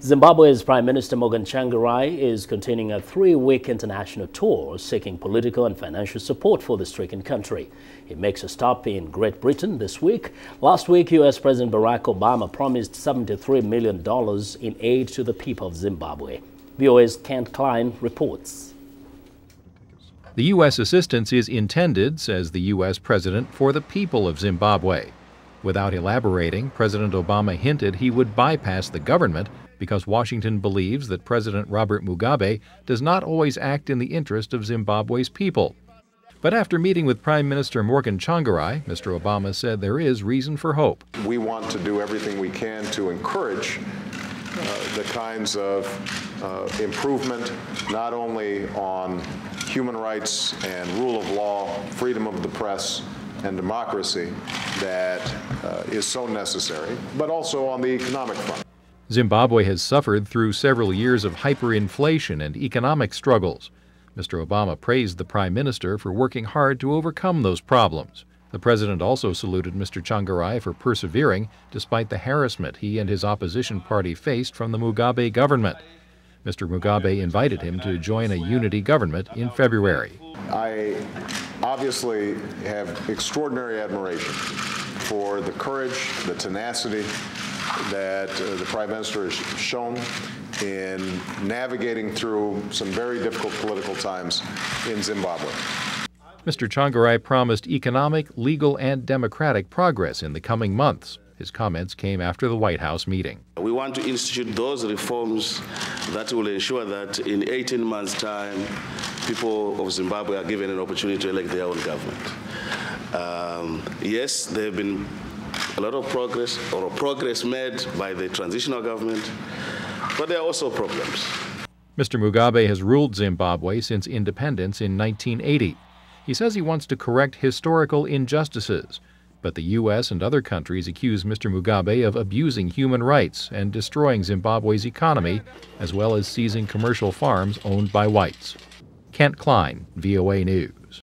Zimbabwe's Prime Minister Morgan Tsvangirai is continuing a 3-week international tour seeking political and financial support for the stricken country. He makes a stop in Great Britain this week. Last week, U.S. President Barack Obama promised $73 million in aid to the people of Zimbabwe. VOA's Kent Klein reports. The U.S. assistance is intended, says the U.S. president, for the people of Zimbabwe. Without elaborating, President Obama hinted he would bypass the government because Washington believes that President Robert Mugabe does not always act in the interest of Zimbabwe's people. But after meeting with Prime Minister Morgan Tsvangirai, Mr. Obama said there is reason for hope. We want to do everything we can to encourage the kinds of improvement, not only on human rights and rule of law, freedom of the press, and democracy that is so necessary, but also on the economic front. Zimbabwe has suffered through several years of hyperinflation and economic struggles. Mr. Obama praised the Prime Minister for working hard to overcome those problems. The President also saluted Mr. Tsvangirai for persevering despite the harassment he and his opposition party faced from the Mugabe government. Mr. Mugabe invited him to join a unity government in February. I obviously have extraordinary admiration for the courage, the tenacity that the Prime Minister has shown in navigating through some very difficult political times in Zimbabwe. Mr. Tsvangirai promised economic, legal, and democratic progress in the coming months. His comments came after the White House meeting. We want to institute those reforms that will ensure that in 18 months' time, people of Zimbabwe are given an opportunity to elect their own government. Yes, there have been a lot of progress made by the transitional government, but there are also problems. Mr. Mugabe has ruled Zimbabwe since independence in 1980. He says he wants to correct historical injustices, but the U.S. and other countries accuse Mr. Mugabe of abusing human rights and destroying Zimbabwe's economy, as well as seizing commercial farms owned by whites. Kent Klein, VOA News.